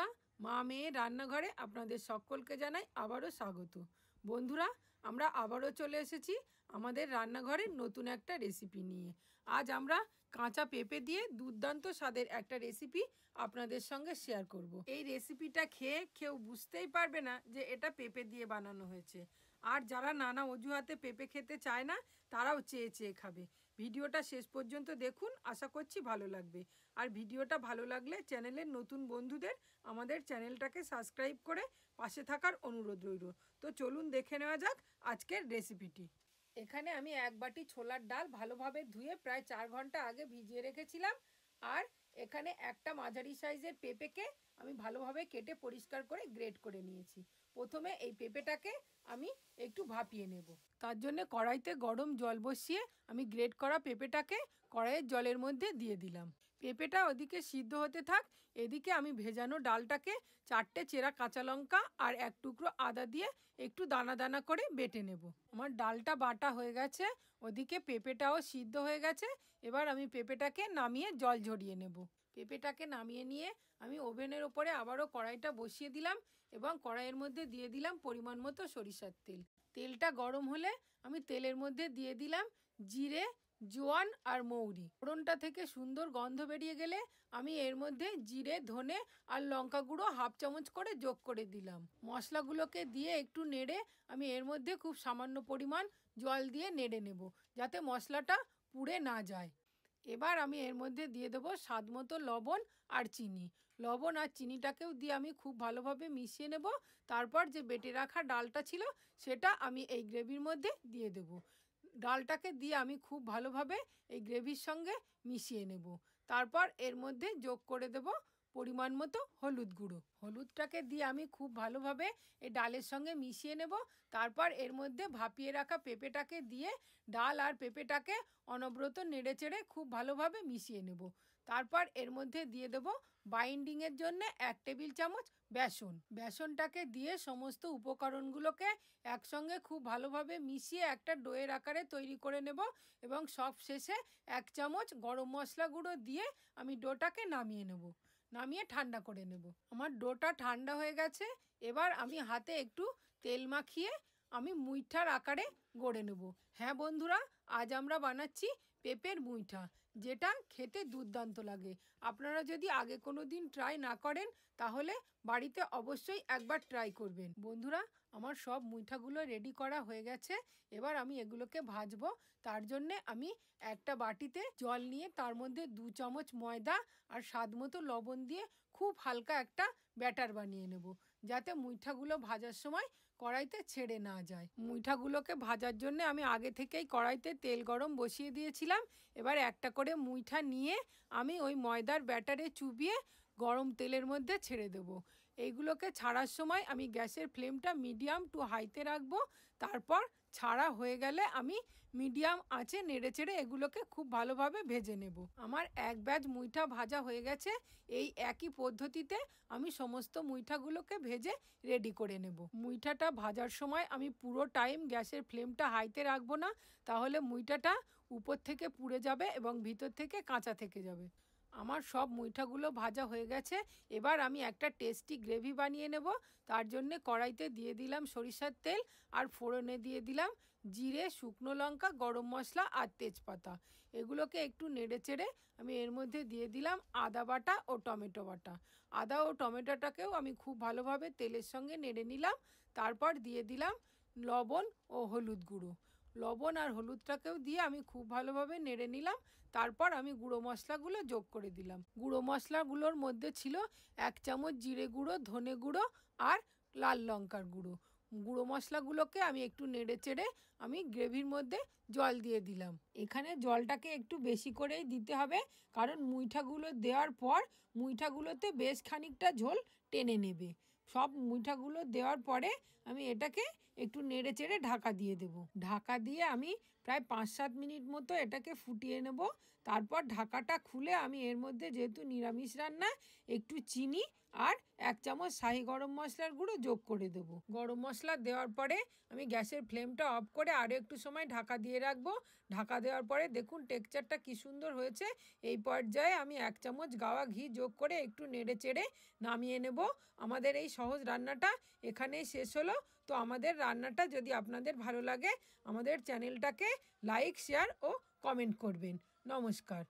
বন্ধুরা, মা মেয়ে রান্নাঘরে আপনাদের সকলকে জানাই আবারও স্বাগত। বন্ধুরা, আমরা আবারও চলে এসেছি আমাদের রান্নাঘরের নতুন একটা রেসিপি নিয়ে। আজ আমরা কাঁচা পেঁপে দিয়ে দুর্দান্ত স্বাদের একটা রেসিপি আপনাদের সঙ্গে শেয়ার করব। এই রেসিপিটা খেয়ে কেউ বুঝতেই পারবে না যে এটা পেঁপে দিয়ে বানানো হয়েছে। আর যারা নানা অজুহাতে পেঁপে খেতে চায় না, তারাও চেয়ে চেয়ে খাবে। ভিডিওটা শেষ পর্যন্ত দেখুন, আশা করছি ভালো লাগবে। আর ভিডিওটা ভালো লাগলে চ্যানেলের নতুন বন্ধুদের আমাদের চ্যানেলটাকে সাবস্ক্রাইব করে পাশে থাকার অনুরোধ রইল। তো চলুন দেখে নেওয়া যাক আজকের রেসিপিটি। এখানে আমি এক বাটি ছোলার ডাল ভালোভাবে ধুয়ে প্রায় 4 ঘন্টা আগে ভিজিয়ে রেখেছিলাম। আর এখানে একটা মাঝারি সাইজের পেঁপেকে আমি ভালোভাবে কেটে পরিষ্কার করে গ্রেট করে নিয়েছি। প্রথমে এই পেঁপেটাকে আমি একটু ভাপিয়ে নেব। তার জন্য কড়াইতে গরম জল বসিয়ে আমি গ্রেট করা পেঁপেটাকে কড়াইয়ের জলের মধ্যে দিয়ে দিলাম। পেঁপেটা ওদিকে সিদ্ধ হতে থাক, এদিকে আমি ভেজানো ডালটাকে 4টে চেরা কাঁচা লঙ্কা আর 1 টুকরো আদা দিয়ে একটু দানা দানা করে বেটে নেব। আমার ডালটা বাটা হয়ে গেছে, ওদিকে পেঁপেটাও সিদ্ধ হয়ে গেছে। এবার আমি পেঁপেটাকে নামিয়ে জল ঝরিয়ে নেব। পেঁপেটাকে নামিয়ে নিয়ে আমি ওভেনের ওপরে আবারও কড়াইটা বসিয়ে দিলাম এবং কড়াইয়ের মধ্যে দিয়ে দিলাম পরিমাণ মতো সরিষার তেল। তেলটা গরম হলে আমি তেলের মধ্যে দিয়ে দিলাম জিরে, জোয়ান আর মৌরি। ফোড়নটা থেকে সুন্দর গন্ধ বেরিয়ে গেলে আমি এর মধ্যে জিরে, ধনে আর লঙ্কা গুঁড়ো 1/2 চামচ করে যোগ করে দিলাম। মশলাগুলোকে দিয়ে একটু নেড়ে আমি এর মধ্যে খুব সামান্য পরিমাণ জল দিয়ে নেড়ে নেব, যাতে মশলাটা পুড়ে না যায়। এবার আমি এর মধ্যে দিয়ে দেবো স্বাদ মতো লবণ আর চিনি। লবণ আর চিনিটাকেও দিয়ে আমি খুব ভালোভাবে মিশিয়ে নেব। তারপর যে বেটে রাখা ডালটা ছিল সেটা আমি এই গ্রেভির মধ্যে দিয়ে দেব। ডালটাকে দিয়ে আমি খুব ভালোভাবে এই গ্রেভির সঙ্গে মিশিয়ে নেব। তারপর এর মধ্যে যোগ করে দেব পরিমাণ মতো হলুদ গুঁড়ো। হলুদটাকে দিয়ে আমি খুব ভালোভাবে এই ডালের সঙ্গে মিশিয়ে নেব। তারপর এর মধ্যে ভাপিয়ে রাখা পেঁপেটাকে দিয়ে ডাল আর পেঁপেটাকে অনবরত নেড়েচেড়ে খুব ভালোভাবে মিশিয়ে নেব। তারপর এর মধ্যে দিয়ে দেব বাইন্ডিংয়ের জন্য 1 টেবিল চামচ বেসন। বেসনটাকে দিয়ে সমস্ত উপকরণগুলোকে একসঙ্গে খুব ভালোভাবে মিশিয়ে একটা ডোয়ের আকারে তৈরি করে নেব এবং সব শেষে 1 চামচ গরম মশলা গুঁড়ো দিয়ে আমি ডোটাকে নামিয়ে নেব। নামিয়ে ঠান্ডা করে নেব। আমার ডোটা ঠান্ডা হয়ে গেছে। এবার আমি হাতে একটু তেল মাখিয়ে আমি মুইঠার আকারে গড়ে নেব। হ্যাঁ বন্ধুরা, আজ আমরা বানাচ্ছি পেঁপের মুইঠা, যেটা খেতে দুর্দান্ত লাগে। আপনারা যদি আগে কোনো দিন ট্রাই না করেন তাহলে বাড়িতে অবশ্যই একবার ট্রাই করবেন। বন্ধুরা, আমার সব মুইঠাগুলো রেডি করা হয়ে গেছে। এবার আমি এগুলোকে ভাজবো। তার জন্যে আমি একটা বাটিতে জল নিয়ে তার মধ্যে 2 চামচ ময়দা আর স্বাদ মতো লবণ দিয়ে খুব হালকা একটা ব্যাটার বানিয়ে নেব, যাতে মুইঠাগুলো ভাজার সময় কড়াইতে ছেড়ে না যায়। মুইঠাগুলোকে ভাজার জন্য আমি আগে থেকেই কড়াইতে তেল গরম বসিয়ে দিয়েছিলাম। এবার একটা করে মুইঠা নিয়ে আমি ওই ময়দার ব্যাটারে চুবিয়ে গরম তেলের মধ্যে ছেড়ে দেব। এইগুলোকে ছাড়ার সময় আমি গ্যাসের ফ্লেমটা মিডিয়াম টু হাইতে রাখবো। তারপর ছাড়া হয়ে গেলে আমি মিডিয়াম আঁচে নেড়েচেড়ে এগুলোকে খুব ভালোভাবে ভেজে নেব। আমার এক ব্যাচ মুইঠা ভাজা হয়ে গেছে। এই একই পদ্ধতিতে আমি সমস্ত মুইঠাগুলোকে ভেজে রেডি করে নেব। মুইঠাটা ভাজার সময় আমি পুরো টাইম গ্যাসের ফ্লেমটা হাইতে রাখবো না, তাহলে মুইঠাটা উপর থেকে পুড়ে যাবে এবং ভিতর থেকে কাঁচা থেকে যাবে। আমার সব মুইঠাগুলো ভাজা হয়ে গেছে। এবার আমি একটা টেস্টি গ্রেভি বানিয়ে নেব। তার জন্যে কড়াইতে দিয়ে দিলাম সরিষার তেল আর ফোড়নে দিয়ে দিলাম জিরে, শুকনো লঙ্কা, গরম মশলা আর তেজপাতা। এগুলোকে একটু নেড়েচেড়ে আমি এর মধ্যে দিয়ে দিলাম আদা বাটা ও টমেটো বাটা। আদা ও টমেটোটাকেও আমি খুব ভালোভাবে তেলের সঙ্গে নেড়ে নিলাম। তারপর দিয়ে দিলাম লবণ ও হলুদ গুঁড়ো। লবণ আর হলুদটাকেও দিয়ে আমি খুব ভালোভাবে নেড়ে নিলাম। তারপর আমি গুঁড়ো মশলাগুলো যোগ করে দিলাম। গুঁড়ো মশলাগুলোর মধ্যে ছিল 1 চামচ জিরে গুঁড়ো, ধনে গুঁড়ো আর লাল লঙ্কার গুঁড়ো। গুঁড়ো মশলাগুলোকে আমি একটু নেড়ে চেড়ে আমি গ্রেভির মধ্যে জল দিয়ে দিলাম। এখানে জলটাকে একটু বেশি করেই দিতে হবে, কারণ মুইঠাগুলো দেওয়ার পর মুইঠাগুলোতে বেশ খানিকটা ঝোল টেনে নেবে। সব মুইঠাগুলো দেওয়ার পরে আমি এটাকে একটু নেড়ে চেড়ে ঢাকা দিয়ে দেব। ঢাকা দিয়ে আমি প্রায় 5-7 মিনিট মতো এটাকে ফুটিয়ে নেব। তারপর ঢাকাটা খুলে আমি এর মধ্যে, যেহেতু নিরামিষ রান্না, একটু চিনি আর 1 চামচ শাহি গরম মশলার গুঁড়ো যোগ করে দেবো। গরম মশলা দেওয়ার পরে আমি গ্যাসের ফ্লেমটা অফ করে আরও একটু সময় ঢাকা দিয়ে রাখবো। ঢাকা দেওয়ার পরে দেখুন টেক্সচারটা কি সুন্দর হয়েছে। এই পর্যায়ে আমি 1 চামচ গাওয়া ঘি যোগ করে একটু নেড়ে চেড়ে নামিয়ে নেব। আমাদের এই সহজ রান্নাটা এখানেই শেষ হলো। তো আমাদের রান্নাটা যদি আপনাদের ভালো লাগে, আমাদের চ্যানেলটাকে লাইক, শেয়ার ও কমেন্ট করবেন। নমস্কার।